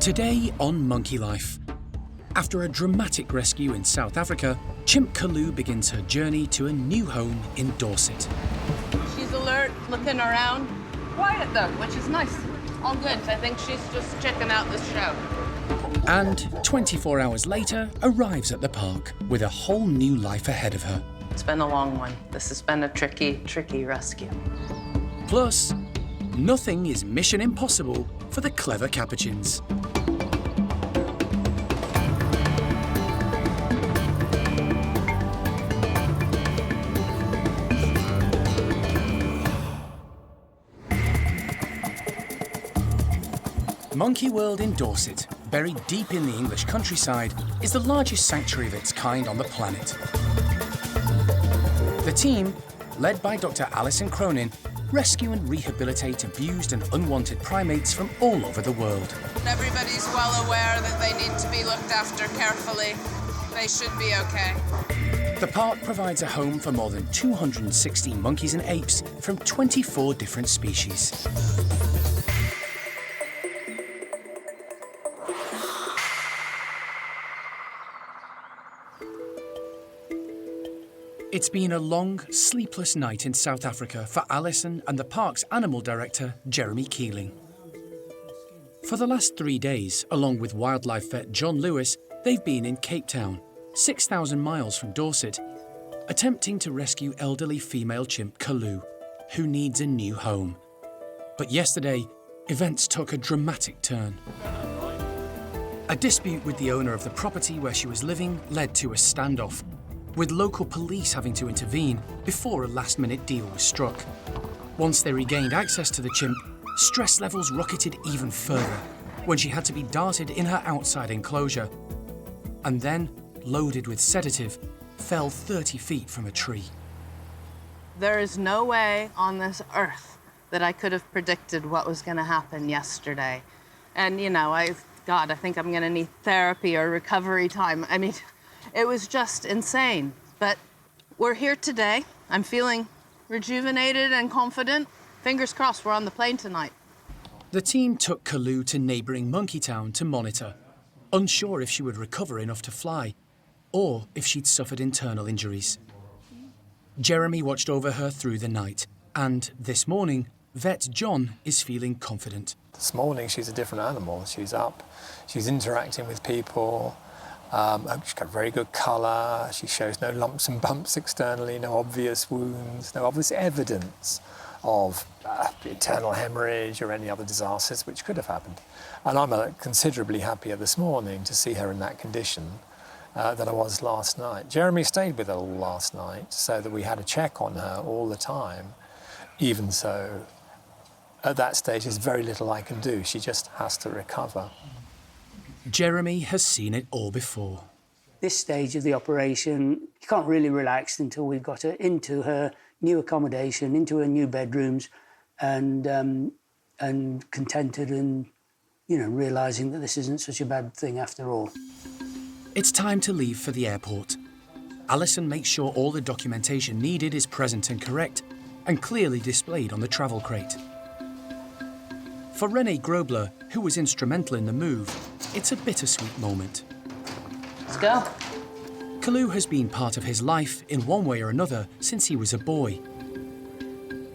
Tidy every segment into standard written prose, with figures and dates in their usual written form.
Today on Monkey Life. After a dramatic rescue in South Africa, chimp Kalu begins her journey to a new home in Dorset. She's alert, looking around. Quiet though, which is nice. All good. I think she's just checking out the show. And 24 hours later, arrives at the park with a whole new life ahead of her. It's been a long one. This has been a tricky rescue. Plus, nothing is mission impossible for the clever capuchins. Monkey World in Dorset, buried deep in the English countryside, is the largest sanctuary of its kind on the planet. The team, led by Dr. Alison Cronin, rescue and rehabilitate abused and unwanted primates from all over the world. Everybody's well aware that they need to be looked after carefully. They should be okay. The park provides a home for more than 260 monkeys and apes from 24 different species. It's been a long, sleepless night in South Africa for Alison and the park's animal director, Jeremy Keeling. For the last 3 days, along with wildlife vet John Lewis, they've been in Cape Town, 6,000 miles from Dorset, attempting to rescue elderly female chimp Kalu, who needs a new home. But yesterday, events took a dramatic turn. A dispute with the owner of the property where she was living led to a standoff, with local police having to intervene before a last-minute deal was struck. Once they regained access to the chimp, stress levels rocketed even further when she had to be darted in her outside enclosure and then, loaded with sedative, fell 30 feet from a tree. There is no way on this earth that I could have predicted what was going to happen yesterday. And, you know, I think I'm going to need therapy or recovery time. I mean, it was just insane. But we're here today. I'm feeling rejuvenated and confident. Fingers crossed we're on the plane tonight. The team took Kalu to neighbouring Monkey Town to monitor, unsure if she would recover enough to fly or if she'd suffered internal injuries. Jeremy watched over her through the night, and this morning, vet John is feeling confident. This morning she's a different animal. She's up, she's interacting with people. She's got very good colour, she shows no lumps and bumps externally, no obvious wounds, no obvious evidence of internal hemorrhage or any other disasters which could have happened. And I'm considerably happier this morning to see her in that condition than I was last night. Jeremy stayed with her all last night so that we had a check on her all the time. Even so, at that stage there's very little I can do, she just has to recover. Jeremy has seen it all before. This stage of the operation, you can't really relax until we've got her into her new accommodation, into her new bedrooms, and contented and, you know, realising that this isn't such a bad thing after all. It's time to leave for the airport. Alison makes sure all the documentation needed is present and correct, and clearly displayed on the travel crate. For René Grobler, who was instrumental in the move, it's a bittersweet moment. Let's go. Kalu has been part of his life in one way or another since he was a boy.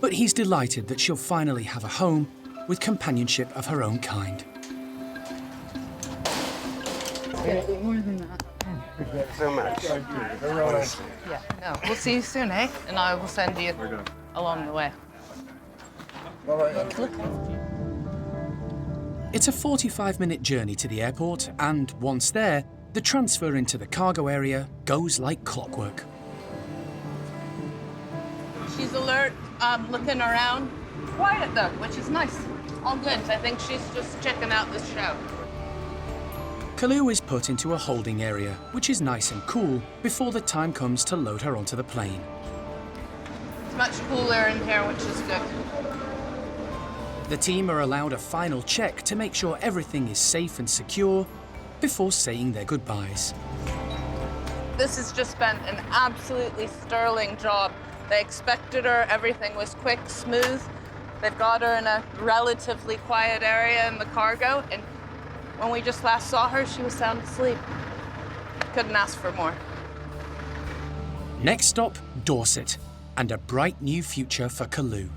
But he's delighted that she'll finally have a home with companionship of her own kind. More than that. Thank you so much. Thank you. Very nice. Yeah, no, we'll see you soon, eh? And I will send you along the way. It's a 45-minute journey to the airport, and once there, the transfer into the cargo area goes like clockwork. She's alert, looking around. Quiet though, which is nice. All good. I think she's just checking out the show. Kalu is put into a holding area, which is nice and cool, before the time comes to load her onto the plane. It's much cooler in here, which is good. The team are allowed a final check to make sure everything is safe and secure before saying their goodbyes. This has just been an absolutely sterling job. They expected her, everything was quick, smooth. They've got her in a relatively quiet area in the cargo, and When we just last saw her, she was sound asleep. Couldn't ask for more. Next stop, Dorset, and a bright new future for Kalu.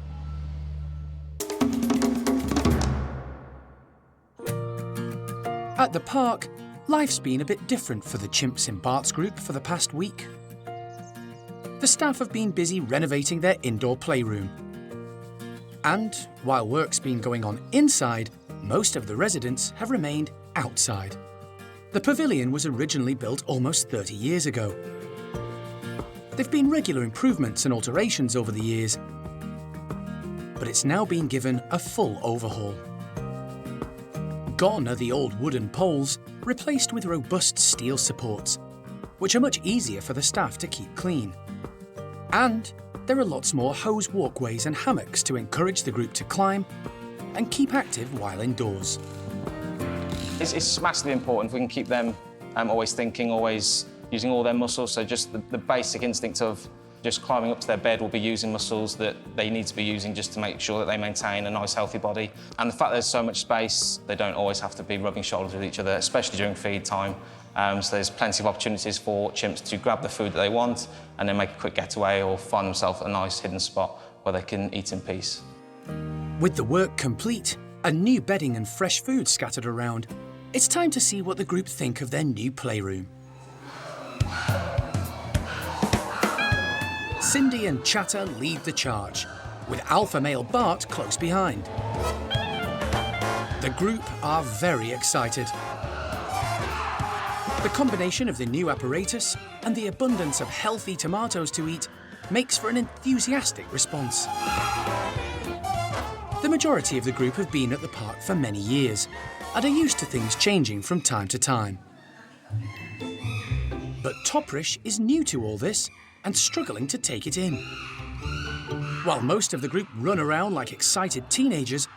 At the park, life's been a bit different for the chimps in Bart's group for the past week. The staff have been busy renovating their indoor playroom. And while work's been going on inside, most of the residents have remained outside. The pavilion was originally built almost 30 years ago. There've been regular improvements and alterations over the years, but it's now been given a full overhaul. Gone are the old wooden poles, replaced with robust steel supports, which are much easier for the staff to keep clean. And there are lots more hose walkways and hammocks to encourage the group to climb and keep active while indoors. It's massively important if we can keep them always thinking, always using all their muscles. So just the basic instinct of just climbing up to their bed will be using muscles that they need to be using just to make sure that they maintain a nice, healthy body. And the fact there's so much space, they don't always have to be rubbing shoulders with each other, especially during feed time. So there's plenty of opportunities for chimps to grab the food that they want and then make a quick getaway or find themselves a nice hidden spot where they can eat in peace. With the work complete and new bedding and fresh food scattered around, it's time to see what the group think of their new playroom. Cindy and Chatter lead the charge, with alpha male Bart close behind. The group are very excited. The combination of the new apparatus and the abundance of healthy tomatoes to eat makes for an enthusiastic response. The majority of the group have been at the park for many years and are used to things changing from time to time. But Toprish is new to all this and struggling to take it in. While most of the group run around like excited teenagers,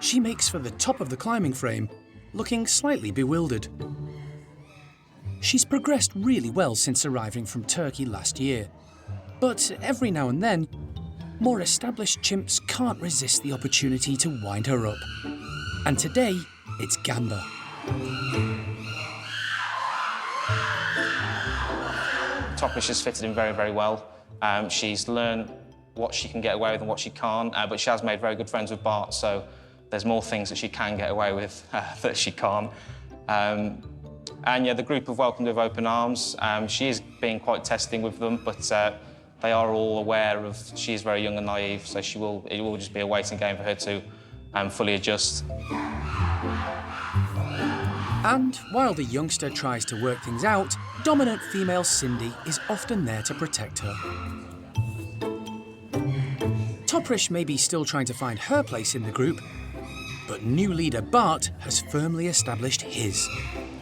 she makes for the top of the climbing frame, looking slightly bewildered. She's progressed really well since arriving from Turkey last year, but every now and then, more established chimps can't resist the opportunity to wind her up. And today, it's Gamba. Toprish has fitted in very, very well. She's learned what she can get away with and what she can't, but she has made very good friends with Bart, so there's more things that she can get away with that she can't. And yeah, the group have welcomed her with open arms. She is being quite testing with them, but they are all aware of she's very young and naive, so it will just be a waiting game for her to fully adjust. And while the youngster tries to work things out, dominant female Cindy is often there to protect her. Toprish may be still trying to find her place in the group, but new leader Bart has firmly established his.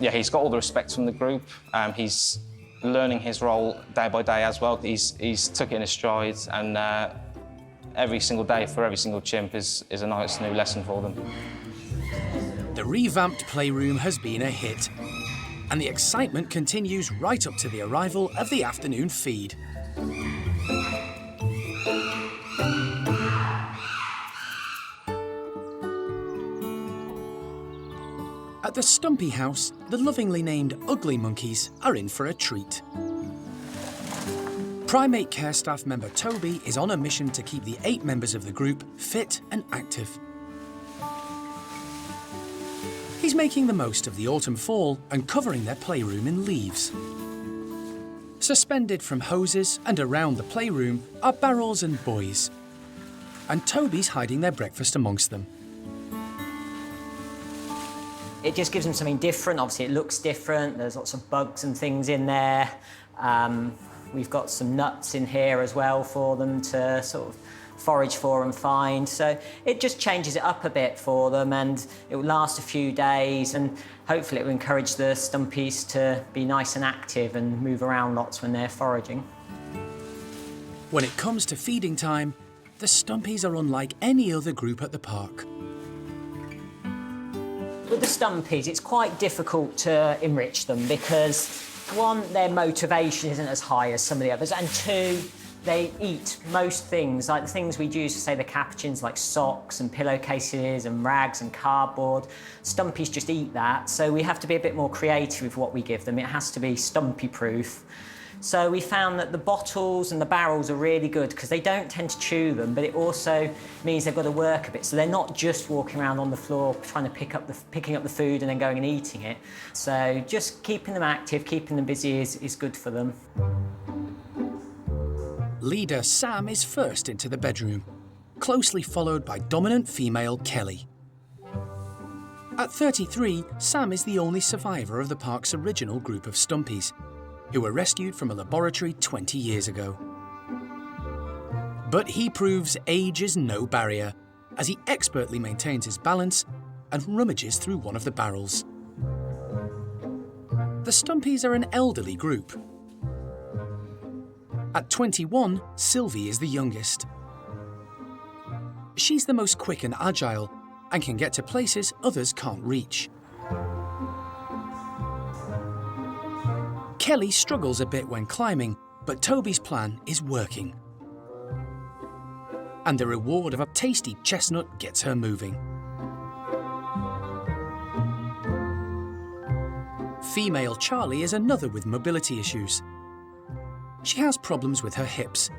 Yeah, he's got all the respect from the group. He's learning his role day by day as well. He's took it in his stride, and every single day for every single chimp is a nice new lesson for them. The revamped playroom has been a hit, and the excitement continues right up to the arrival of the afternoon feed. At the Stumpy house, the lovingly named Ugly Monkeys are in for a treat. Primate care staff member Toby is on a mission to keep the 8 members of the group fit and active. He's making the most of the autumn fall and covering their playroom in leaves. Suspended from hoses and around the playroom are barrels and buoys, and Toby's hiding their breakfast amongst them. It just gives them something different. Obviously, it looks different. There's lots of bugs and things in there. We've got some nuts in here as well for them to sort of forage for and find. So it just changes it up a bit for them, and it will last a few days, and hopefully it will encourage the stumpies to be nice and active and move around lots when they're foraging. When it comes to feeding time, the stumpies are unlike any other group at the park. With the stumpies, it's quite difficult to enrich them because, one, their motivation isn't as high as some of the others, and two, They eat most things, like the things we'd use to say the capuchins, like socks and pillowcases and rags and cardboard. Stumpies just eat that, so we have to be a bit more creative with what we give them. It has to be stumpy-proof. So we found that the bottles and the barrels are really good because they don't tend to chew them, but it also means they've got to work a bit. So they're not just walking around on the floor trying to picking up the food and then going and eating it. So just keeping them active, keeping them busy is good for them. Leader Sam is first into the bedroom, closely followed by dominant female Kelly. At 33, Sam is the only survivor of the park's original group of stumpies, who were rescued from a laboratory 20 years ago. But he proves age is no barrier, as he expertly maintains his balance and rummages through one of the barrels. The stumpies are an elderly group. At 21, Sylvie is the youngest. She's the most quick and agile, and can get to places others can't reach. Kelly struggles a bit when climbing, but Toby's plan is working. And the reward of a tasty chestnut gets her moving. Female Charlie is another with mobility issues. She has problems with her hips,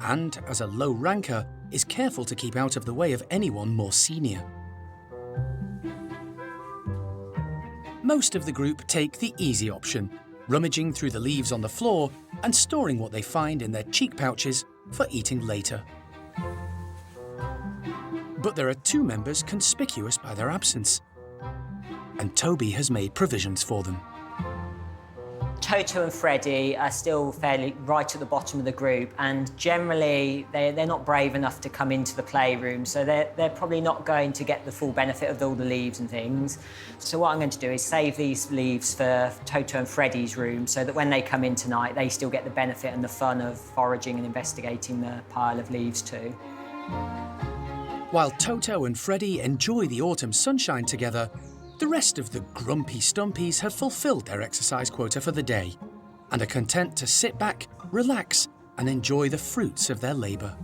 and as a low ranker, is careful to keep out of the way of anyone more senior. Most of the group take the easy option, rummaging through the leaves on the floor and storing what they find in their cheek pouches for eating later. But there are two members conspicuous by their absence, and Toby has made provisions for them. Toto and Freddie are still fairly right at the bottom of the group, and generally they're not brave enough to come into the playroom, so they're probably not going to get the full benefit of all the leaves and things. So what I'm going to do is save these leaves for Toto and Freddie's room, so that when they come in tonight, they still get the benefit and the fun of foraging and investigating the pile of leaves too. While Toto and Freddie enjoy the autumn sunshine together, the rest of the grumpy stumpies have fulfilled their exercise quota for the day and are content to sit back, relax, and enjoy the fruits of their labour.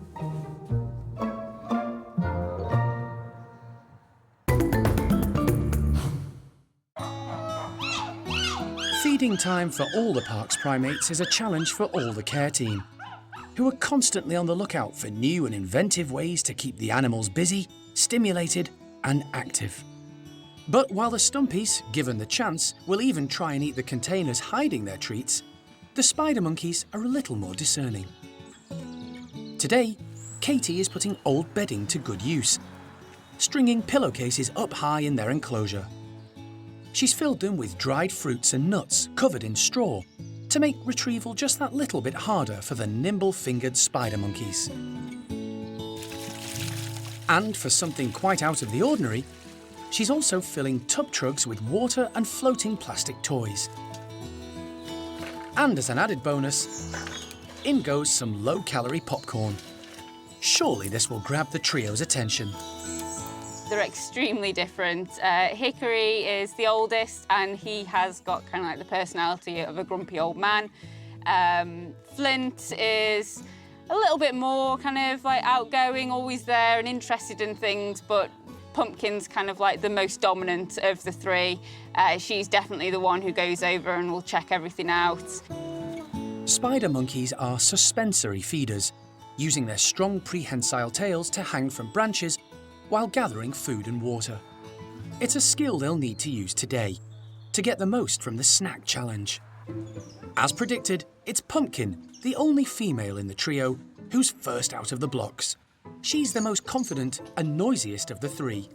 Feeding time for all the park's primates is a challenge for all the care team, who are constantly on the lookout for new and inventive ways to keep the animals busy, stimulated, and active. But while the stumpies, given the chance, will even try and eat the containers hiding their treats, the spider monkeys are a little more discerning. Today, Katie is putting old bedding to good use, stringing pillowcases up high in their enclosure. She's filled them with dried fruits and nuts covered in straw to make retrieval just that little bit harder for the nimble-fingered spider monkeys. And for something quite out of the ordinary, she's also filling tub trugs with water and floating plastic toys. And as an added bonus, in goes some low-calorie popcorn. Surely this will grab the trio's attention. They're extremely different. Hickory is the oldest, and he has got kind of like the personality of a grumpy old man. Flint is a little bit more kind of like outgoing, always there and interested in things, but Pumpkin's kind of like the most dominant of the three. She's definitely the one who goes over and will check everything out. Spider monkeys are suspensory feeders, using their strong prehensile tails to hang from branches while gathering food and water. It's a skill they'll need to use today to get the most from the snack challenge. As predicted, it's Pumpkin, the only female in the trio, who's first out of the blocks. She's the most confident and noisiest of the three,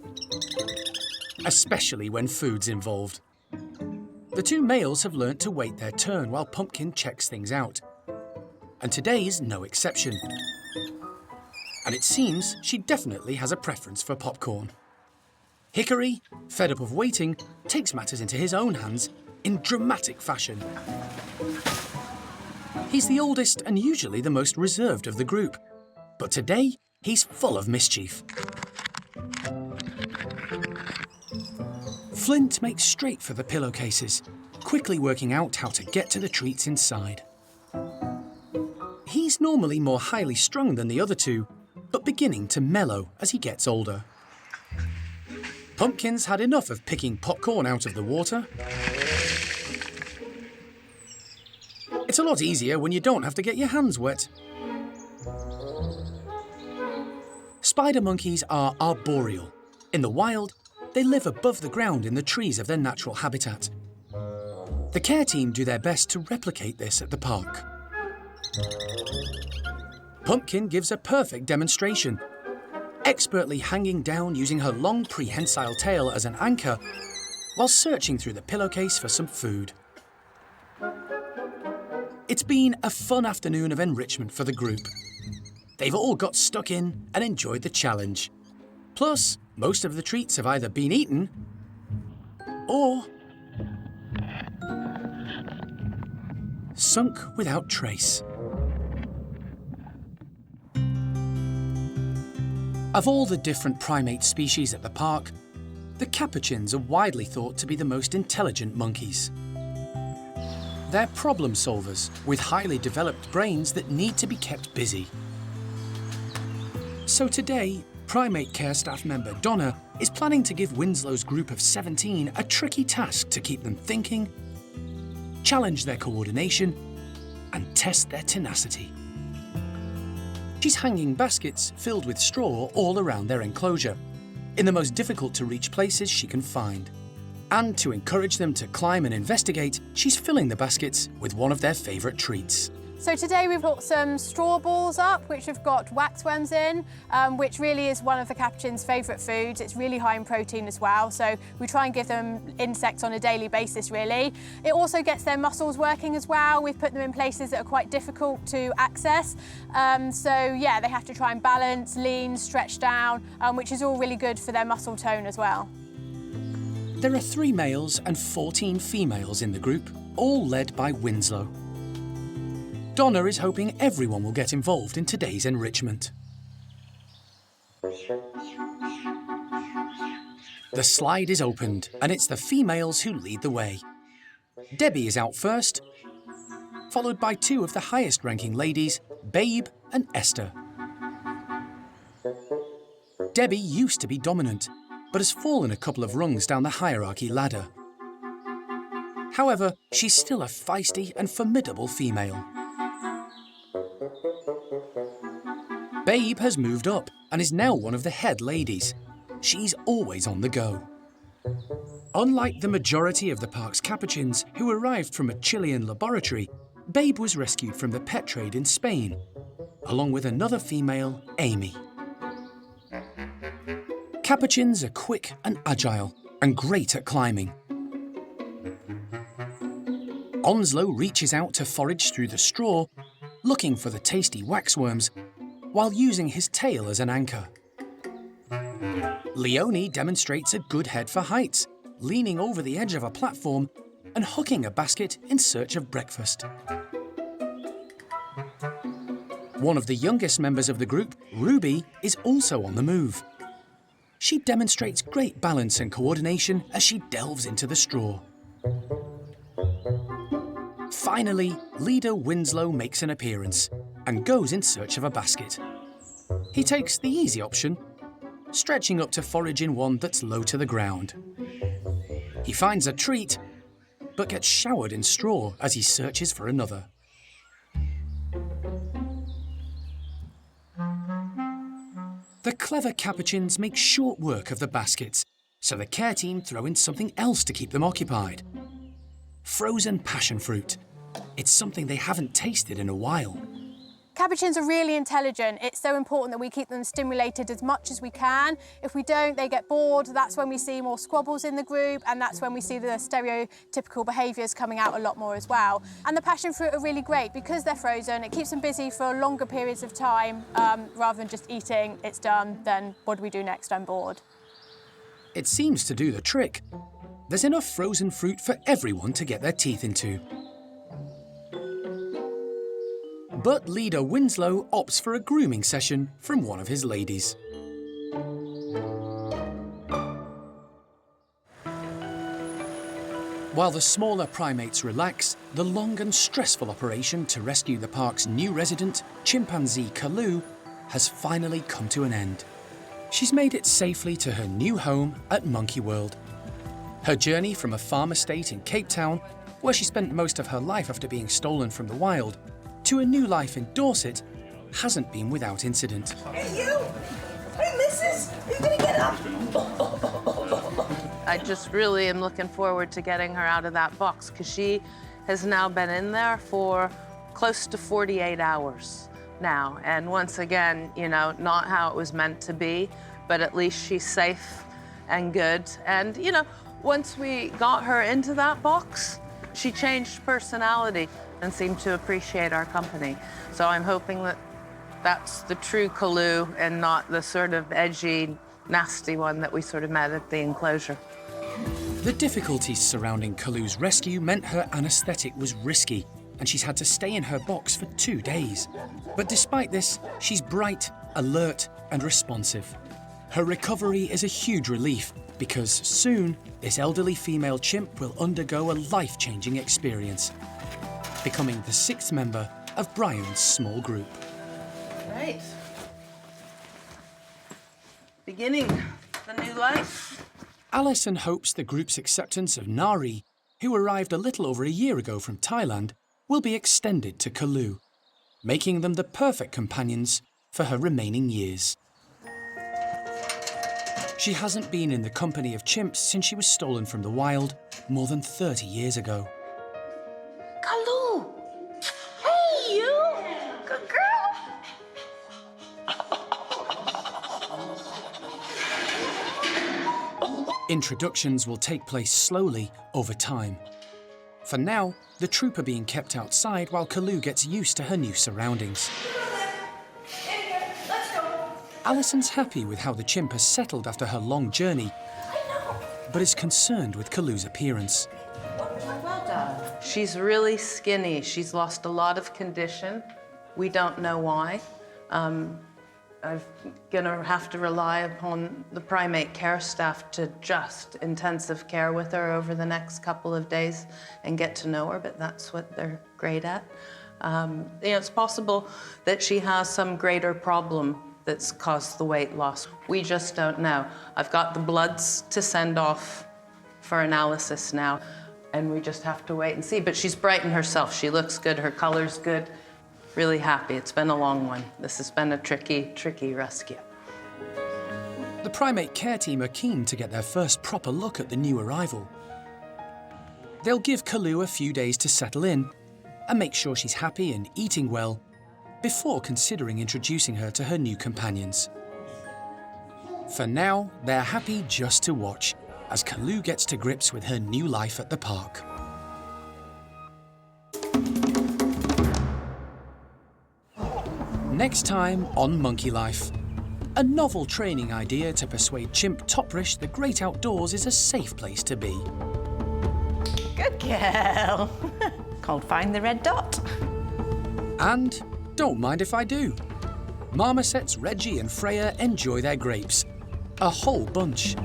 especially when food's involved. The two males have learnt to wait their turn while Pumpkin checks things out, and today is no exception. And it seems she definitely has a preference for popcorn. Hickory, fed up of waiting, takes matters into his own hands in dramatic fashion. He's the oldest and usually the most reserved of the group, but today he's full of mischief. Flint makes straight for the pillowcases, quickly working out how to get to the treats inside. He's He's normally more highly strung than the other two, but beginning to mellow as he gets older. Pumpkin's had enough of picking popcorn out of the water. It's a lot easier when you don't have to get your hands wet. Spider monkeys are arboreal. In the wild, they live above the ground in the trees of their natural habitat. The care team do their best to replicate this at the park. Pumpkin gives a perfect demonstration, expertly hanging down using her long prehensile tail as an anchor while searching through the pillowcase for some food. It's been a fun afternoon of enrichment for the group. They've all got stuck in and enjoyed the challenge. Plus, most of the treats have either been eaten or sunk without trace. Of all the different primate species at the park, the capuchins are widely thought to be the most intelligent monkeys. They're problem solvers with highly developed brains that need to be kept busy. So today, primate care staff member Donna is planning to give Winslow's group of 17 a tricky task to keep them thinking, challenge their coordination, and test their tenacity. She's hanging baskets filled with straw all around their enclosure, in the most difficult to reach places she can find. And to encourage them to climb and investigate, she's filling the baskets with one of their favourite treats. So today we've got some straw balls up, which have got waxworms in, which really is one of the capuchins' favourite foods. It's really high in protein as well, so we try and give them insects on a daily basis, really. It also gets their muscles working as well. We've put them in places that are quite difficult to access. So yeah, they have to try and balance, lean, stretch down, which is all really good for their muscle tone as well. There are 3 males and 14 females in the group, all led by Winslow. Donna is hoping everyone will get involved in today's enrichment. The slide is opened, and it's the females who lead the way. Debbie is out first, followed by 2 of the highest-ranking ladies, Babe and Esther. Debbie used to be dominant, but has fallen a couple of rungs down the hierarchy ladder. However, she's still a feisty and formidable female. Babe has moved up and is now one of the head ladies. She's always on the go. Unlike the majority of the park's capuchins who arrived from a Chilean laboratory, Babe was rescued from the pet trade in Spain, along with another female, Amy. Capuchins are quick and agile and great at climbing. Onslow reaches out to forage through the straw, looking for the tasty waxworms, while using his tail as an anchor. Leonie demonstrates a good head for heights, leaning over the edge of a platform and hooking a basket in search of breakfast. One of the youngest members of the group, Ruby, is also on the move. She demonstrates great balance and coordination as she delves into the straw. Finally, leader Winslow makes an appearance and goes in search of a basket. He takes the easy option, stretching up to forage in one that's low to the ground. He finds a treat, but gets showered in straw as he searches for another. The clever capuchins make short work of the baskets, so the care team throw in something else to keep them occupied. Frozen passion fruit. It's something they haven't tasted in a while. Capuchins are really intelligent. It's so important that we keep them stimulated as much as we can. If we don't, they get bored. That's when we see more squabbles in the group, and that's when we see the stereotypical behaviours coming out a lot more as well. And the passion fruit are really great because they're frozen. It keeps them busy for longer periods of time, rather than just eating, it's done, then what do we do next? I'm bored. It seems to do the trick. There's enough frozen fruit for everyone to get their teeth into. But leader Winslow opts for a grooming session from one of his ladies. While the smaller primates relax, the long and stressful operation to rescue the park's new resident, chimpanzee Kalu, has finally come to an end. She's made it safely to her new home at Monkey World. Her journey from a farm estate in Cape Town, where she spent most of her life after being stolen from the wild, to a new life in Dorset hasn't been without incident. Hey, you! Hey, missus! Are you gonna get up? I just really am looking forward to getting her out of that box because she has now been in there for close to 48 hours now. And once again, you know, not how it was meant to be, but at least she's safe and good. And, you know, once we got her into that box, she changed personality and seemed to appreciate our company. So I'm hoping that that's the true Kalu and not the sort of edgy, nasty one that we sort of met at the enclosure. The difficulties surrounding Kalu's rescue meant her anaesthetic was risky, and she's had to stay in her box for 2 days. But despite this, she's bright, alert, and responsive. Her recovery is a huge relief, because soon, this elderly female chimp will undergo a life-changing experience, becoming the 6th member of Bryan's small group. Right. Beginning the new life. Alison hopes the group's acceptance of Nari, who arrived a little over a year ago from Thailand, will be extended to Kalu, making them the perfect companions for her remaining years. She hasn't been in the company of chimps since she was stolen from the wild more than 30 years ago. Kalu! Hey, you! Good girl! Introductions will take place slowly over time. For now, the troop are being kept outside while Kalu gets used to her new surroundings. Let's go! Alison's happy with how the chimp has settled after her long journey, but is concerned with Kalu's appearance. Well done. She's really skinny. She's lost a lot of condition. We don't know why. I'm gonna have to rely upon the primate care staff to just intensive care with her over the next couple of days and get to know her, but that's what they're great at. You know, it's possible that she has some greater problem that's caused the weight loss. We just don't know. I've got the bloods to send off for analysis now, and we just have to wait and see. But she's bright in herself. She looks good, her color's good. Really happy. It's been a long one. This has been a tricky, tricky rescue. The primate care team are keen to get their first proper look at the new arrival. They'll give Kalu a few days to settle in and make sure she's happy and eating well before considering introducing her to her new companions. For now, they're happy just to watch as Kalu gets to grips with her new life at the park. Next time on Monkey Life, a novel training idea to persuade chimp Toprish the great outdoors is a safe place to be. Good girl. Called Find the Red Dot. And don't mind if I do. Marmosets Reggie and Freya enjoy their grapes. A whole bunch.